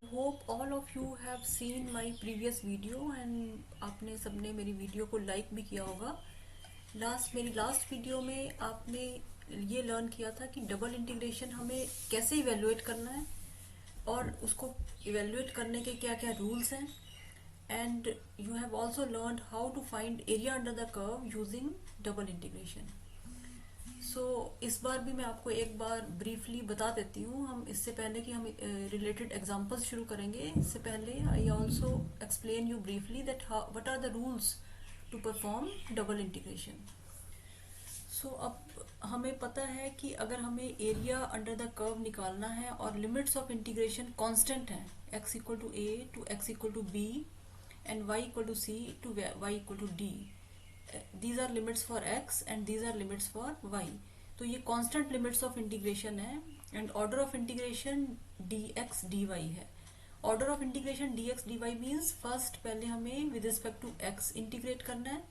Hope all of you have seen my previous video and आपने सबने मेरी video को लाइक भी किया होगा। मेरी लास्ट वीडियो में आपने ये लर्न किया था कि डबल इंटीग्रेशन हमें कैसे इवेल्युएट करना है और उसको इवेल्युएट करने के क्या क्या रूल्स हैं, and you have also learn how to find area under the curve using double integration. इस बार भी मैं आपको एक बार ब्रीफली बता देती हूँ। हम इससे पहले कि हम रिलेटेड एग्जांपल्स शुरू करेंगे, इससे पहले I also explain you briefly that what are the rules to perform double integration. अब हमें पता है कि अगर हमें एरिया अंडर द कर्व निकालना है और लिमिट्स ऑफ इंटीग्रेशन कांस्टेंट हैं, x equal to a to x equal to b and y equal to c to y equal to d, these are limits for x and these are limits for y। तो ये constant limits of integration है and order of integration dx dy है। Order of integration dx dy means first पहले हमें with respect to x integrate करना है,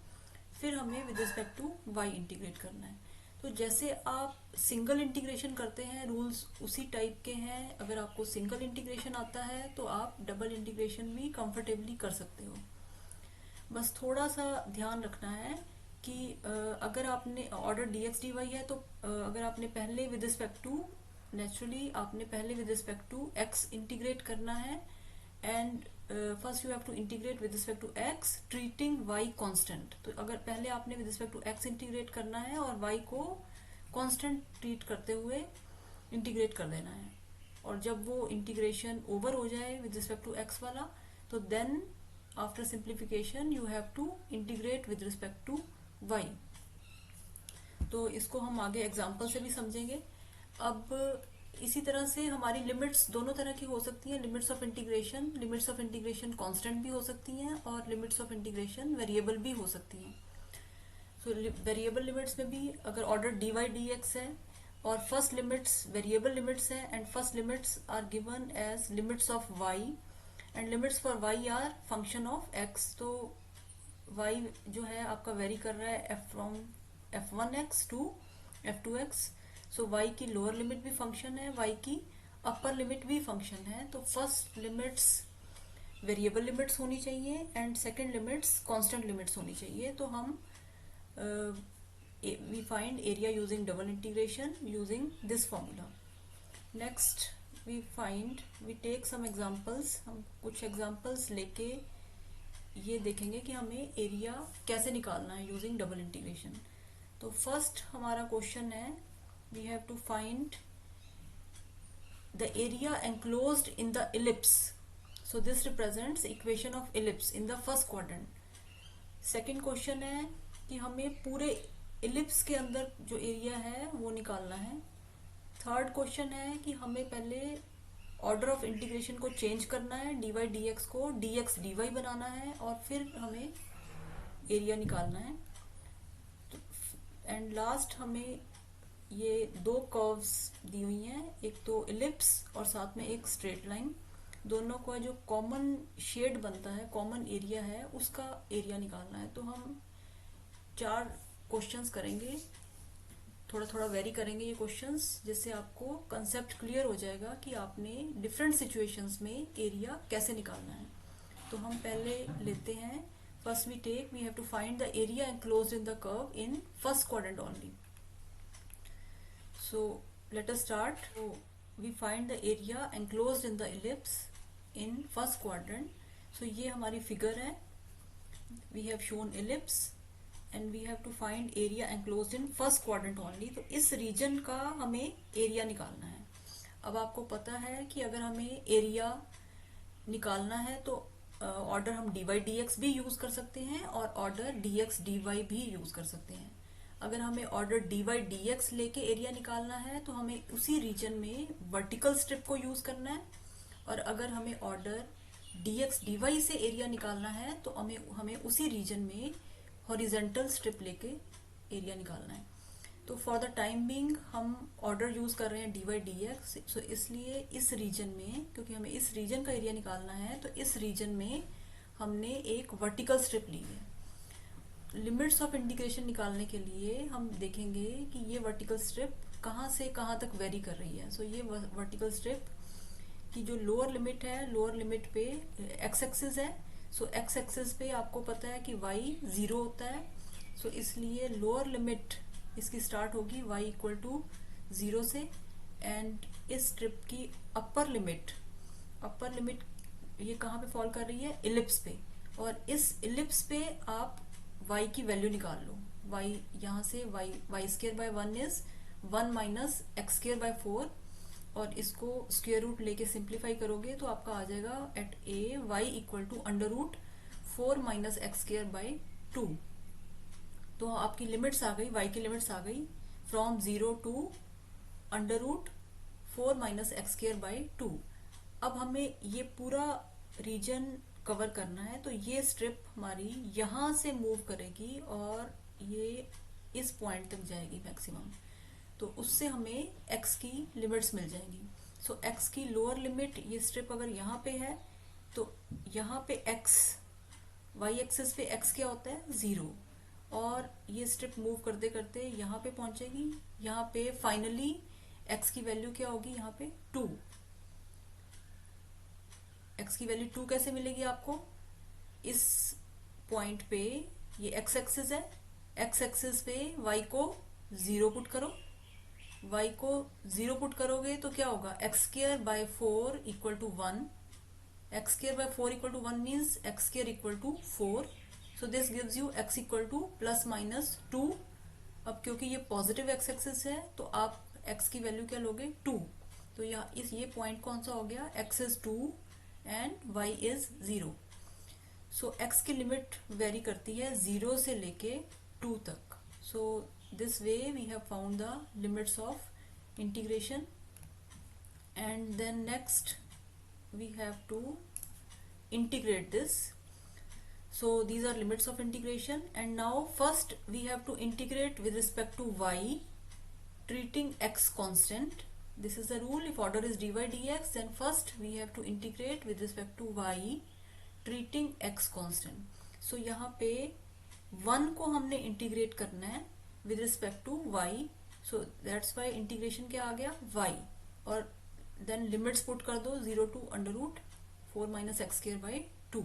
फिर हमें with respect to y integrate करना है। तो जैसे आप सिंगल इंटीग्रेशन करते हैं, रूल्स उसी टाइप के हैं। अगर आपको सिंगल इंटीग्रेशन आता है तो आप डबल इंटीग्रेशन भी कंफर्टेबली कर सकते हो। बस थोड़ा सा ध्यान रखना है कि अगर आपने ऑर्डर dx dy है तो अगर आपने पहले विद रिस्पेक्ट टू नेचुरली आपने पहले with respect to x integrate करना है and first you have to integrate with respect to x treating y constant. तो अगर पहले आपने with respect to x integrate करना है और y को कांस्टेंट ट्रीट करते हुए इंटीग्रेट कर देना है, और जब वो इंटीग्रेशन ओवर हो जाए विद रिस्पेक्ट टू x वाला, तो then after simplification you have to integrate with respect to y। तो इसको हम आगे एग्जांपल से भी समझेंगे। अब इसी तरह से हमारी लिमिट्स दोनों तरह की हो सकती हैं। लिमिट्स ऑफ इंटीग्रेशन कांस्टेंट भी हो सकती हैं और लिमिट्स ऑफ इंटीग्रेशन वेरिएबल भी हो सकती हैं। वेरिएबल लिमिट्स में भी अगर ऑर्डर dy dx है और फर्स्ट लिमिट्स वेरिएबल लिमिट्स है and first limits are given as limits of y and limits for y are function of x। तो y जो है आपका वेरी कर रहा है from f1x to f2x। So y की लोअर लिमिट भी फंक्शन है, y की अपर लिमिट भी फंक्शन है। तो फर्स्ट लिमिट्स वेरिएबल लिमिट्स होनी चाहिए and second limits constant limits होनी चाहिए। तो हम we find area using double integration using this formula. Next we take some examples। हम कुछ एग्जाम्पल्स लेके ये देखेंगे कि हमें एरिया कैसे निकालना है यूजिंग डबल इंटीग्रेशन। तो फर्स्ट हमारा क्वेश्चन है, we have to find the area enclosed in the ellipse. So this represents equation of ellipse in the first quadrant. Second question है कि हमें पूरे इलिप्स के अंदर जो एरिया है वो निकालना है। थर्ड क्वेश्चन है कि हमें पहले ऑर्डर ऑफ इंटीग्रेशन को चेंज करना है, dy dx को dx dy बनाना है और फिर हमें एरिया निकालना है। एंड लास्ट हमें ये दो कर्व्स दी हुई हैं, एक तो इलिप्स और साथ में एक स्ट्रेट लाइन। दोनों का जो कॉमन शेड बनता है, कॉमन एरिया है, उसका एरिया निकालना है। तो हम 4 क्वेश्चंस करेंगे, थोड़ा थोड़ा वेरी करेंगे ये क्वेश्चंस, जिससे आपको कंसेप्ट क्लियर हो जाएगा कि आपने डिफरेंट सिचुएशंस में एरिया कैसे निकालना है। तो हम पहले लेते हैं, first we have to find the area enclosed in the curve in first quadrant only. So let us start. We find the area enclosed in the ellipse in first quadrant. सो ये हमारी फिगर है, we have shown ellipse and we have to find area enclosed in first quadrant only. तो इस reason का हमें area निकालना है। अब आपको पता है कि अगर हमें एरिया निकालना है तो ऑर्डर हम dy dx भी यूज कर सकते हैं और ऑर्डर dx dy भी यूज कर सकते हैं। अगर हमें ऑर्डर dy dx लेके एरिया निकालना है तो हमें उसी रीजन में वर्टिकल स्ट्रिप को यूज करना है, और अगर हमें ऑर्डर dx dy से एरिया निकालना है तो हमें उसी रीजन में हॉरिजेंटल स्ट्रिप लेके एरिया निकालना है। तो फॉर द टाइम बीइंग हम ऑर्डर यूज कर रहे हैं dy dx। सो इसलिए इस रीजन में, क्योंकि हमें इस रीजन का एरिया निकालना है, तो इस रीजन में हमने एक वर्टिकल स्ट्रिप ली है। लिमिट्स ऑफ इंटीग्रेशन निकालने के लिए हम देखेंगे कि ये वर्टिकल स्ट्रिप कहाँ से कहाँ तक वेरी कर रही है। सो ये वर्टिकल स्ट्रिप की जो लोअर लिमिट है, लोअर लिमिट पे एक्स एक्सिस है। सो एक्स एक्सिस पे आपको पता है कि वाई 0 होता है। सो इसलिए लोअर लिमिट इसकी स्टार्ट होगी वाई इक्वल टू 0 से, एंड इस स्ट्रिप की अपर लिमिट ये कहाँ पे फॉल कर रही है, इलिप्स पे। और इस इलिप्स पे आप y की वैल्यू निकाल लो। y यहाँ से y square by 1 is 1 minus x square by 4, और इसको स्क्वायर रूट लेके सिंप्लीफाई करोगे तो आपका आ जाएगा at a y equal to under root 4 minus x square by 2। तो आपकी लिमिट्स आ गई, y की लिमिट्स आ गई from 0 to under root 4 minus x square by 2। अब हमें ये पूरा रीजन कवर करना है, तो ये स्ट्रिप हमारी यहां से मूव करेगी और ये इस पॉइंट तक जाएगी मैक्सिमम। तो उससे हमें x की लिमिट्स मिल जाएंगी। सो x की लोअर लिमिट, ये स्ट्रिप अगर यहाँ पे है तो यहाँ पे x y एक्सिस पे x क्या होता है, 0, और ये स्ट्रिप मूव करते करते यहाँ पे पहुंचेगी। यहाँ पे फाइनली x की वैल्यू क्या होगी, यहाँ पे 2। x की वैल्यू 2 कैसे मिलेगी आपको, इस पॉइंट पे ये x एक्सिस है, x एक्सिस पे y को 0 पुट करो। y को 0 पुट करोगे तो क्या होगा, x square by 4 equal to 1। X square by 4 equal to 1 means x square equal to 4। So this gives you x equal to plus minus 2। अब क्योंकि ये पॉजिटिव x एक्सिस है तो आप x की वैल्यू क्या लोगे, 2। तो ये पॉइंट कौन सा हो गया, x is 2 and y is 0। So x की लिमिट वेरी करती है 0 से लेके 2 तक। सो this way we have found the limits of integration, and then next we have to integrate this. So these are limits of integration, and now first we have to integrate with respect to y, treating x constant. This is the rule, if order is dy dx, then first we have to integrate with respect to y, treating x constant. So यहाँ पे 1 को हमने integrate करना है with respect to y, so that's why integration क्या आ गया, y, और then limits put कर दो 0 to under root 4 minus x square by 2।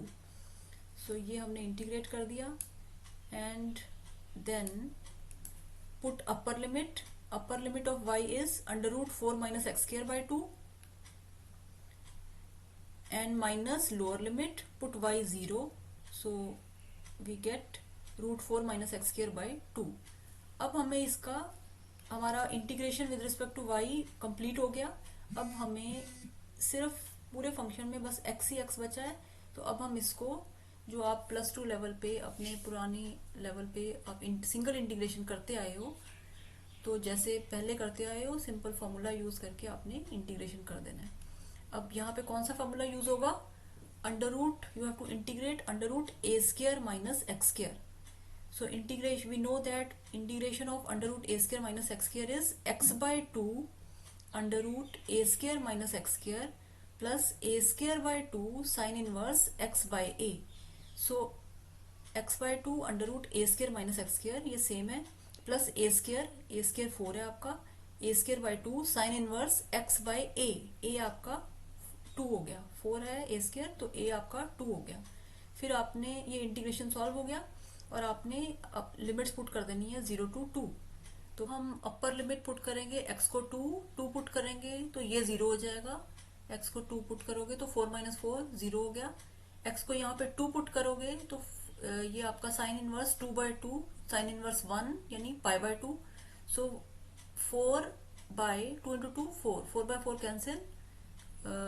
so ये हमने इंटीग्रेट कर दिया, and then put upper limit of y is under root 4 minus x square by 2, and minus lower limit put y 0, so we get root 4 minus x square by 2। अब हमें इसका हमारा integration with respect to y complete हो गया। अब हमें सिर्फ पूरे फंक्शन में बस x ही x बचा है। तो अब हम इसको, जो आप +2 लेवल पे अपने पुरानी लेवल पे आप सिंगल इंटीग्रेशन करते आए हो, तो जैसे पहले करते आए हो सिंपल फॉर्मूला यूज करके आपने इंटीग्रेशन कर देना है। अब यहाँ पे कौन सा फॉर्मूला यूज होगा, under root, you have to integrate under root a square minus x square. So integration, we know that integration of under root a square minus x square is x by 2 under root a square minus x square plus a square by 2 sin inverse x by a। So x by 2 under root a square minus x square ये same है, plus a square 4 है आपका, a square by 2 sin inverse x by a आपका 2 हो गया, 4 है a square तो a आपका 2 हो गया। फिर आपने ये इंटीग्रेशन सॉल्व हो गया और आपने लिमिट्स पुट कर देनी है 0 to 2। तो हम अपर लिमिट पुट करेंगे, x को 2 पुट करेंगे तो ये 0 हो जाएगा, x को 2 पुट करोगे तो 4 माइनस 4 0 हो गया। x को यहाँ पे 2 पुट करोगे तो ये आपका sine inverse 2 by 2 sine inverse 1 यानी pi by 2। So 4 by 2 into 2 4 by 4 cancel,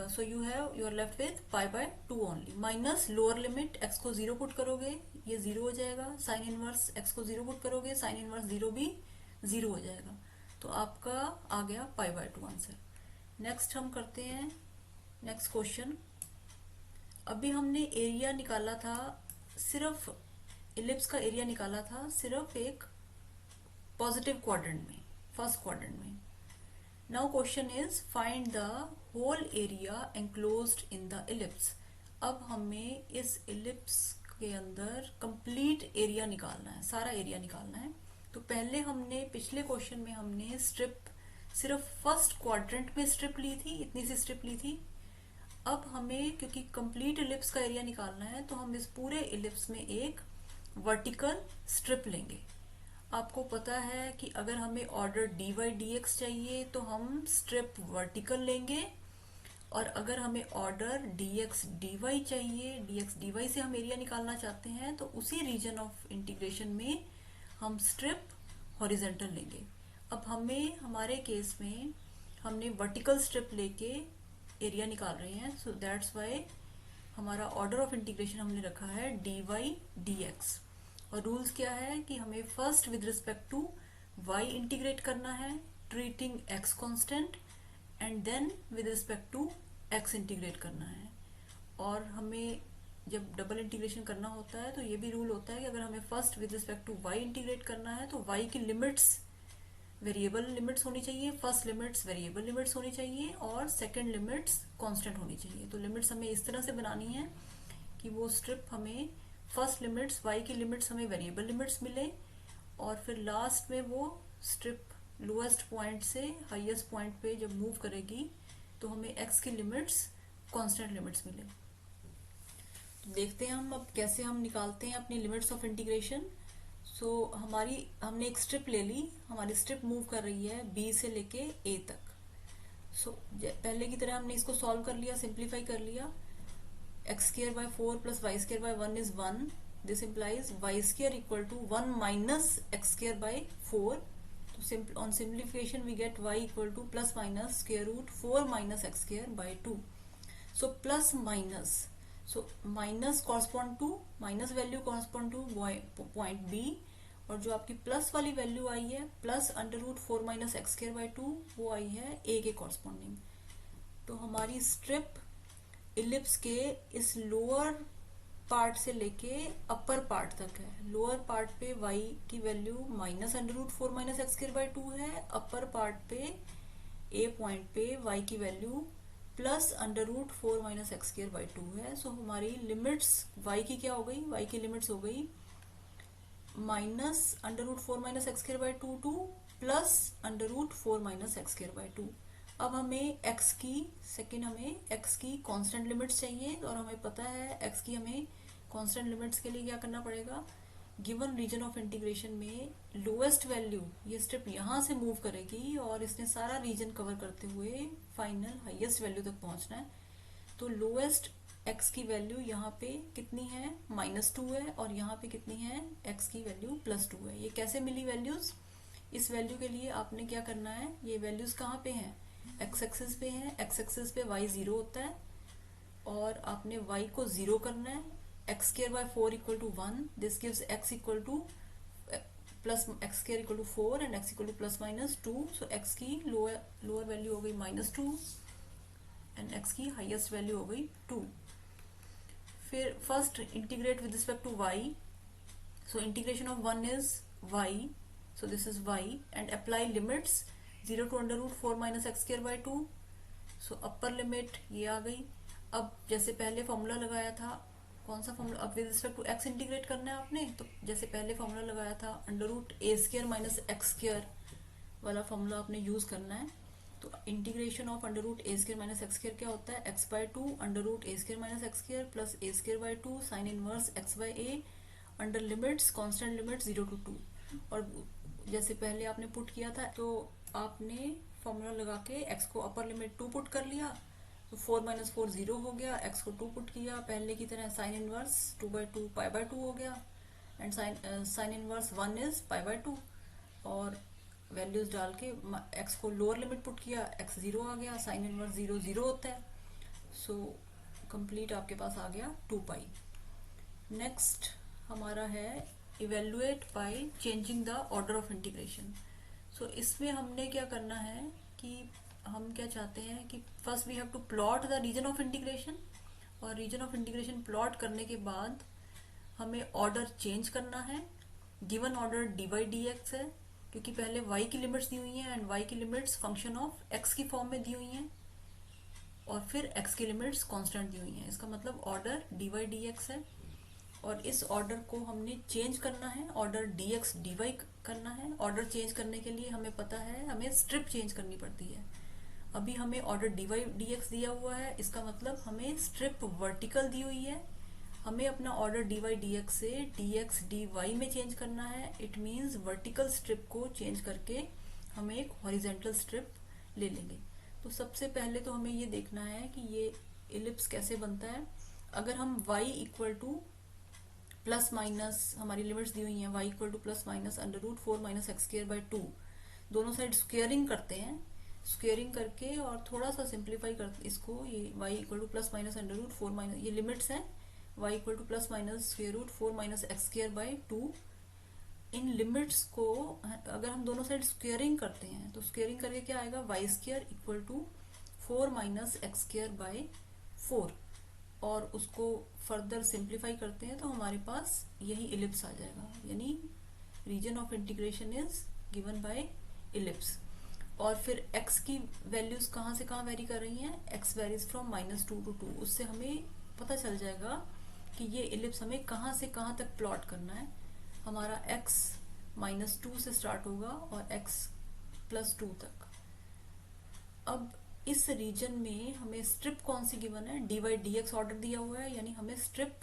so you are left with pi by 2 only, minus lower limit x को 0 पुट करोगे ये 0 हो जाएगा, साइन इनवर्स x को 0 पुट करोगे साइन इनवर्स 0 भी 0 हो जाएगा। तो आपका आ गया पाई बाय 2 आंसर। नेक्स्ट हम करते हैं नेक्स्ट क्वेश्चन। अभी हमने एरिया निकाला था, सिर्फ इलिप्स का एरिया निकाला था सिर्फ एक पॉजिटिव क्वाड्रेंट में, फर्स्ट क्वाड्रेंट में। Now question is find the whole area enclosed in the ellipse। अब हमें इस इलिप्स के अंदर कंप्लीट एरिया निकालना है, सारा एरिया निकालना है। तो पहले हमने पिछले क्वेश्चन में हमने स्ट्रिप सिर्फ फर्स्ट क्वाड्रेंट में स्ट्रिप ली थी, इतनी सी स्ट्रिप ली थी। अब हमें क्योंकि कंप्लीट इलिप्स का एरिया निकालना है तो हम इस पूरे इलिप्स में एक वर्टिकल स्ट्रिप लेंगे। आपको पता है कि अगर हमें ऑर्डर dy dx चाहिए तो हम स्ट्रिप वर्टिकल लेंगे, और अगर हमें ऑर्डर dx dy चाहिए, dx dy से हम एरिया निकालना चाहते हैं, तो उसी रीजन ऑफ इंटीग्रेशन में हम स्ट्रिप हॉरिजेंटल लेंगे। अब हमें हमारे केस में हमने वर्टिकल स्ट्रिप लेके एरिया निकाल रहे हैं, सो दैट्स वाई हमारा ऑर्डर ऑफ इंटीग्रेशन हमने रखा है dy dx। और रूल्स क्या है कि हमें first with respect to y integrate करना है treating x constant, and then with respect to x integrate करना है। और हमें जब डबल इंटीग्रेशन करना होता है तो ये भी रूल होता है कि अगर हमें first with respect to y integrate करना है तो y की लिमिट्स वेरिएबल लिमिट्स होनी चाहिए, फर्स्ट लिमिट्स वेरिएबल लिमिट्स होनी चाहिए, और सेकंड लिमिट्स कांस्टेंट होनी चाहिए। तो लिमिट्स हमें इस तरह से बनानी है कि वो स्ट्रिप हमें फर्स्ट लिमिट्स y की लिमिट्स हमें वेरिएबल लिमिट्स मिले, और फिर लास्ट में वो स्ट्रिप लोएस्ट पॉइंट से हाईएस्ट पॉइंट पे जब मूव करेगी तो हमें x की लिमिट्स कांस्टेंट लिमिट्स मिले। तो देखते हैं हम अब कैसे हम निकालते हैं अपनी लिमिट्स ऑफ इंटीग्रेशन। सो हमने एक स्ट्रिप ले ली, हमारी स्ट्रिप मूव कर रही है b से लेके a तक। सो पहले की तरह हमने इसको सॉल्व कर लिया, सिंप्लीफाई कर लिया। x² by 4 plus y² by 1 is 1. This implies y² equal to 1 minus x² by 4. So on simplification we get y equal to plus minus square root 4 minus x² by 2. So plus minus, so minus correspond to, minus value correspond to point B, और जो आपकी plus वाली value आई है plus under root 4 minus x² by 2 वो आई है a के corresponding. तो हमारी स्ट्रिप इलिप्स के इस लोअर पार्ट से लेके अपर पार्ट तक है। लोअर पार्ट पे y की value minus under root 4 minus x² by 2 है, अपर पार्ट पे a पॉइंट पे y की value plus under root 4 minus x² by 2 है। सो हमारी लिमिट्स y की क्या हो गई, y की लिमिट्स हो गई minus under root 4 minus x² by 2 to plus under root 4 minus x² by 2। अब हमें x की कांस्टेंट लिमिट्स चाहिए, और हमें पता है x की हमें कांस्टेंट लिमिट्स के लिए क्या करना पड़ेगा, गिवन रीजन ऑफ इंटीग्रेशन में लोएस्ट वैल्यू ये स्ट्रिप यहाँ से मूव करेगी और इसने सारा रीजन कवर करते हुए फाइनल हाईएस्ट वैल्यू तक पहुंचना है। तो लोएस्ट x की वैल्यू यहाँ पे कितनी है, -2 है, और यहाँ पे कितनी है, x की वैल्यू +2 है। ये कैसे मिली वैल्यूज, इस वैल्यू के लिए आपने क्या करना है, ये वैल्यूज कहाँ पे हैं, x एक्सिस पे हैं। x एक्सिस पे y 0 होता है और आपने y को 0 करना है। x² by 4 equal to 1, this gives x equal to plus x² equal to 4 and x equal to plus minus 2. So x की लोअर वैल्यू हो गई -2 एंड x की हाईएस्ट वैल्यू हो गई 2। फिर first integrate with respect to y, so integration of 1 is y, so this is y, and apply limits 0 to under root 4 minus x² by 2. so upper limit ये आ गई। अब जैसे पहले formula लगाया था, कौन सा फॉर्मूला, अब with respect to x integrate करना है आपने, तो जैसे पहले फॉर्मूला लगाया था under root a² minus x² वाला फॉर्मूला आपने यूज करना है। तो integration of under root a² minus x² क्या होता है, x by 2 under root a² minus x² plus a² by 2 sine inverse x by a under limits constant limit 0 to 2। और जैसे पहले आपने पुट किया था तो आपने फॉर्मूला लगा के x को अपर लिमिट 2 पुट कर लिया, तो 4 माइनस 4 0 हो गया, x को 2 पुट किया पहले की तरह, sine inverse 2 by 2 pi by 2 हो गया, and sine inverse 1 is pi by 2, और वैल्यूज डाल के x को लोअर लिमिट पुट किया, x 0 आ गया, साइन इनवर्स 0 0 होता है। सो कंप्लीट आपके पास आ गया 2 पाई। नेक्स्ट हमारा है evaluate by changing the order of integration. So इसमें हमने क्या करना है कि हम क्या चाहते हैं कि first we have to plot the region of integration, और रीजन ऑफ इंटीग्रेशन प्लॉट करने के बाद हमें ऑर्डर चेंज करना है। गिवन ऑर्डर dy dx है क्योंकि पहले y की लिमिट्स दी हुई हैं एंड y की लिमिट्स फंक्शन ऑफ x की फॉर्म में दी हुई हैं, और फिर x की लिमिट्स कांस्टेंट दी हुई हैं, इसका मतलब ऑर्डर dy dx है। और इस ऑर्डर को हमने चेंज करना है, ऑर्डर dx dy करना है। ऑर्डर चेंज करने के लिए हमें पता है हमें स्ट्रिप चेंज करनी पड़ती है। अभी हमें ऑर्डर dy dx दिया हुआ है, इसका मतलब हमें स्ट्रिप वर्टिकल दी हुई है। हमें अपना ऑर्डर dy dx से dx dy में चेंज करना है। इट मीन्स वर्टिकल स्ट्रिप को चेंज करके हमें एक हॉरिजेंटल स्ट्रिप ले लेंगे। तो सबसे पहले तो हमें ये देखना है कि ये इलिप्स कैसे बनता है। अगर हम y equal to plus minus, हमारी लिमिट्स दी हुई हैं, y equal to plus minus √4 minus x square by 2, दोनों साइड स्क्वेयरिंग करते हैं। स्क्वेयरिंग करके और थोड़ा सा सिंप्लीफाई करते इसको, ये y equal to plus minus √4 minus, ये लिमिट्स हैं, y equal to plus minus √4 minus x square by 2। In limits को अगर हम दोनों साइड स्क्वेयरिंग करते हैं तो स्क्वेयरिंग करके क्या आएगा, y square equal to 4 minus x square by 4, और उसको फर्दर सिंप्लीफाई करते हैं तो हमारे पास यही इलिप्स आ जाएगा। यानी region of integration is given by ellipse. और फिर x की वैल्यूज कहाँ से कहाँ वेरी कर रही हैं, x वेरीज फ्रॉम -2 to 2। उससे हमें पता चल जाएगा कि ये इलिप्स हमें कहाँ से कहाँ तक प्लॉट करना है। हमारा x -2 से स्टार्ट होगा और x +2 तक। अब इस रीजन में हमें स्ट्रिप कौन सी गिवन है, dy dx ऑर्डर दिया हुआ है, यानी हमें स्ट्रिप,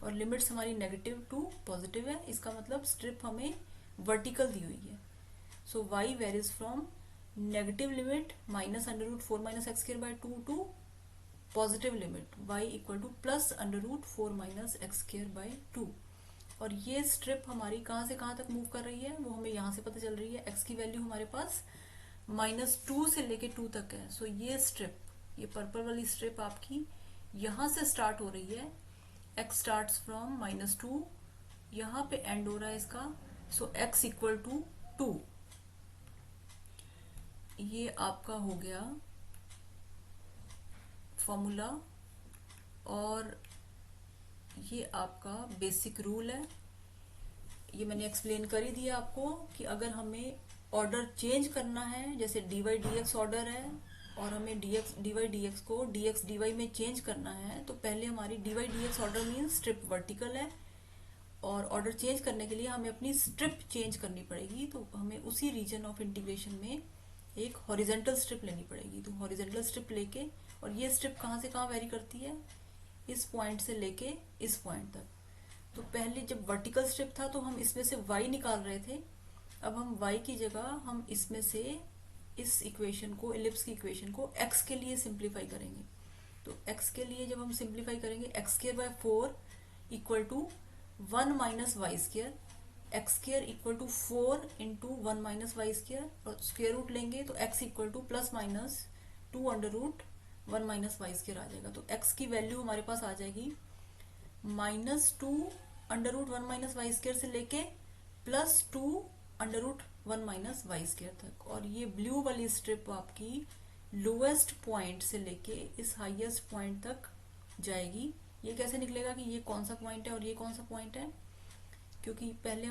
और लिमिट्स हमारी नेगेटिव टू पॉजिटिव है, इसका मतलब स्ट्रिप हमें वर्टिकल दी हुई है। So y varies from negative limit -√4 minus x square by 2 to positive limit y equal to plus √4 minus x square by 2। और ये स्ट्रिप हमारी कहाँ से कहाँ तक मूव कर रही है वो हमें यहाँ से पता चल रही है। x की वैल्यू हमारे पास -2 से लेके 2 तक है। सो ये स्ट्रिप, ये पर्पल वाली स्ट्रिप आपकी यहाँ से स्टार्ट हो रही है, x स्टार्ट्स फ्रॉम -2, यहाँ पे एंड हो रहा है इसका। सो x इक्वल टू 2, ये आपका हो गया फॉर्मूला। और ये आपका बेसिक रूल है, ये मैंने एक्सप्लेन कर ही दिया आपको कि अगर हमें ऑर्डर चेंज करना है, जैसे dy dx ऑर्डर है और हमें dy dx को dx dy में चेंज करना है, तो पहले हमारी dy dx order mean strip vertical है, और ऑर्डर चेंज करने के लिए हमें अपनी स्ट्रिप चेंज करनी पड़ेगी। तो हमें उसी रीजन ऑफ इंटीग्रेशन में एक हॉरिजेंटल स्ट्रिप लेनी पड़ेगी। तो हॉरिजेंटल स्ट्रिप लेके, और ये स्ट्रिप कहाँ से कहाँ वेरी करती है, इस पॉइंट से लेके इस पॉइंट तक। तो पहले जब वर्टिकल स्ट्रिप था तो हम इसमें से y निकाल रहे थे, अब हम y की जगह हम इसमें से इस इक्वेशन को, इलिप्स की इक्वेशन को x के लिए सिंप्लीफाई करेंगे। तो x के लिए जब हम सिंप्लीफाई करेंगे, x square by 4 equal to 1 minus y square, x square equal to 4 into 1 minus y square, और स्क्वायर रूट लेंगे तो x equal to plus minus 2 √1 minus y square आ जाएगा। तो x की वैल्यू हमारे पास आ जाएगी -2 √1 माइनस वाई स्क्वायर से लेके +2 √1 माइनस वाई स्क्वायर तक। और ये ब्लू वाली स्ट्रिप आपकी लोएस्ट पॉइंट से लेके इस हाईएस्ट पॉइंट तक जाएगी। ये कैसे निकलेगा कि ये कौन सा पॉइंट है और ये कौन सा पॉइंट है, क्योंकि पहले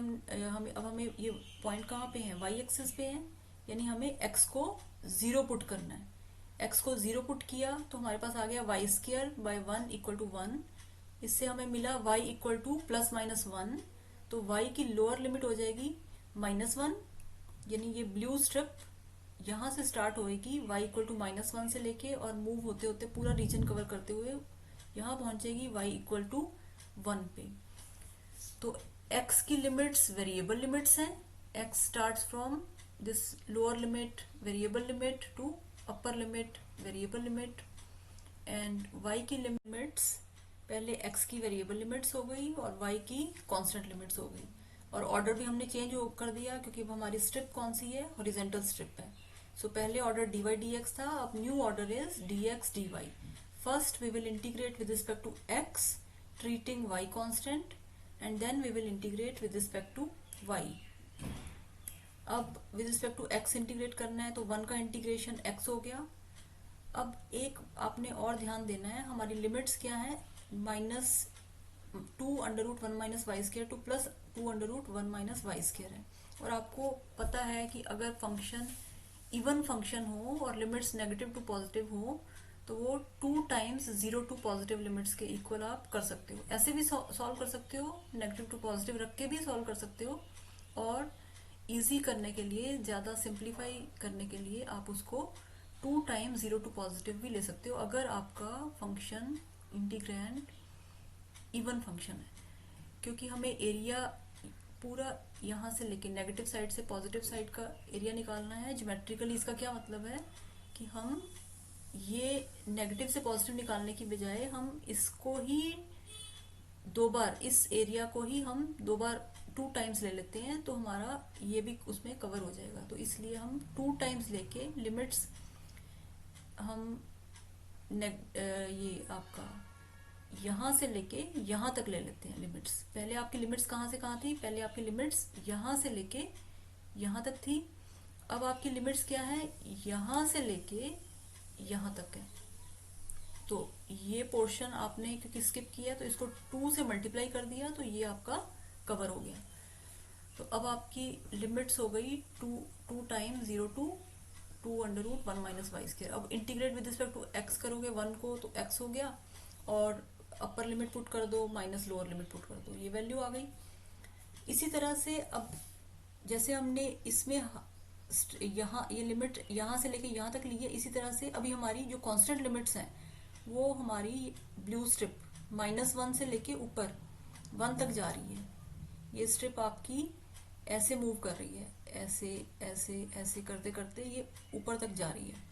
अब हमें ये पॉइंट कहाँ पे है, वाई एक्सिस पे है, यानी हमें x को 0 पुट करना है। x को 0 पुट किया तो हमारे पास आ गया y square by 1 equal to 1। इससे हमें मिला y equal to plus minus 1, तो y की लोअर लिमिट हो जाएगी -1, यानी ये ब्लू स्ट्रिप यहाँ से स्टार्ट होएगी y इक्वल टू -1 से लेके, और मूव होते होते पूरा रीजन कवर करते हुए यहाँ पहुंचेगी y इक्वल टू 1 पे। तो x की लिमिट्स वेरिएबल लिमिट्स हैं, x starts from this lower limit variable limit to upper limit variable limit, and y की लिमिट्स पहले x की वेरिएबल लिमिट्स हो गई और y की कांस्टेंट लिमिट्स हो गई। और ऑर्डर भी हमने चेंज कर दिया क्योंकि अब हमारी स्ट्रिप कौन सी है, हॉरिजॉन्टल स्ट्रिप है। सो पहले ऑर्डर dy dx था, अब new order is dx dy। First we will integrate with respect to x treating y constant, and then we will integrate with respect to y। अब with respect to x integrate करना है तो 1 का integration x हो गया। अब एक आपने और ध्यान देना है, हमारी लिमिट्स क्या है, -2 √1 minus y square to +2 √1 minus y square है। और आपको पता है कि अगर फंक्शन इवन फंक्शन हो और लिमिट्स नेगेटिव टू पॉजिटिव हो तो वो 2 टाइम्स 0 टू पॉजिटिव लिमिट्स के इक्वल आप कर सकते हो। ऐसे भी सॉल्व कर सकते हो, नेगेटिव टू पॉजिटिव रख के भी सॉल्व कर सकते हो, और इजी करने के लिए, ज़्यादा सिंप्लीफाई करने के लिए आप उसको 2 टाइम्स 0 टू पॉजिटिव भी ले सकते हो, अगर आपका फंक्शन इंटीग्रैंड इवन फंक्शन है। क्योंकि हमें एरिया पूरा यहाँ से लेके नेगेटिव साइड से पॉजिटिव साइड का एरिया निकालना है ज्योमेट्रिकली। इसका क्या मतलब है कि हम ये नेगेटिव से पॉजिटिव निकालने की बजाय हम इसको ही 2 बार, इस एरिया को ही हम 2 बार 2 टाइम्स ले लेते हैं, तो हमारा ये भी उसमें कवर हो जाएगा। तो इसलिए हम 2 टाइम्स लेके लिमिट्स हम ये आपका यहाँ से लेके यहाँ तक ले लेते हैं लिमिट्स। पहले आपकी लिमिट्स कहाँ से कहाँ थी? पहले आपकी लिमिट्स यहाँ से लेके यहाँ तक थी। अब आपकी लिमिट्स क्या है? यहाँ से लेके यहाँ तक है। तो ये पोर्शन आपने क्योंकि स्किप किया तो इसको 2 से मल्टीप्लाई कर दिया, तो ये आपका कवर हो गया। तो अब आपकी लिमिट्स हो गई 2 times 0 to 2 under root 1 minus y square. अब integrate with respect to x करोगे 1 को, तो एक्स हो गया, और अपर लिमिट पुट कर दो माइनस लोअर लिमिट पुट कर दो, ये वैल्यू आ गई। इसी तरह से अब जैसे हमने इसमें यहाँ ये लिमिट यहाँ से लेके यहाँ तक ली है, इसी तरह से अभी हमारी जो कांस्टेंट लिमिट्स हैं वो हमारी ब्लू स्ट्रिप -1 से लेके ऊपर 1 तक जा रही है। ये स्ट्रिप आपकी ऐसे मूव कर रही है, ऐसे ऐसे ऐसे करते करते ये ऊपर तक जा रही है।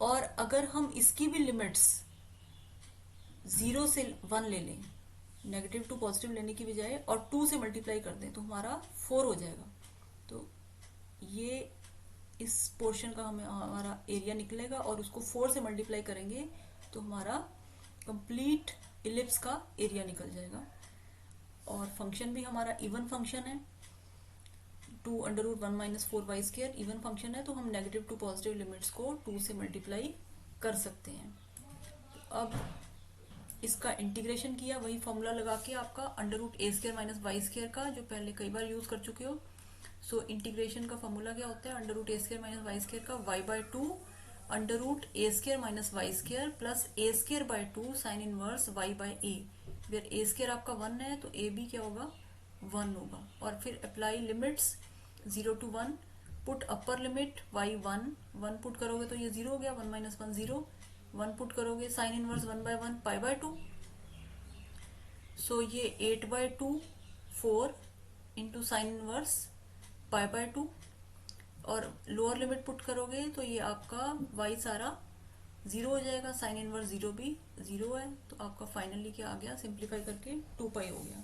और अगर हम इसकी भी लिमिट्स 0 से 1 ले लें, नेगेटिव टू पॉजिटिव लेने की बजाय, और 2 से मल्टीप्लाई कर दें, तो हमारा 4 हो जाएगा। तो ये इस पोर्शन का हमारा एरिया निकलेगा, और उसको 4 से मल्टीप्लाई करेंगे तो हमारा कंप्लीट इलिप्स का एरिया निकल जाएगा। और फंक्शन भी हमारा इवन फंक्शन है, 2 under root 1 minus 4 y square even function है, तो हम नेगेटिव टू पॉजिटिव लिमिट्स को 2 से मल्टीप्लाई कर सकते हैं। अब इसका इंटीग्रेशन किया, वही फॉर्मूला लगा के आपका under root a square minus y square का, जो पहले कई बार यूज कर चुके हो। सो इंटीग्रेशन का फॉर्मूला क्या होता है? Under root a square minus y square का y/2 under root a square minus y square plus a square by 2 sine inverse y/a। Where a square आपका 1 है तो ए भी क्या होगा? 1 होगा। और फिर apply limits 0 to 1, put upper limit y1 put करोगे तो ये 0 हो गया, 1 माइनस 1 0, 1 पुट करोगे साइन इनवर्स 1/1 π/2। सो ये 8/2 4 इंटू साइन इनवर्स π/2, और लोअर लिमिट पुट करोगे तो ये आपका y सारा 0 हो जाएगा, साइन इनवर्स 0 भी 0 है। तो आपका फाइनली क्या आ गया? सिंप्लीफाई करके 2π हो गया।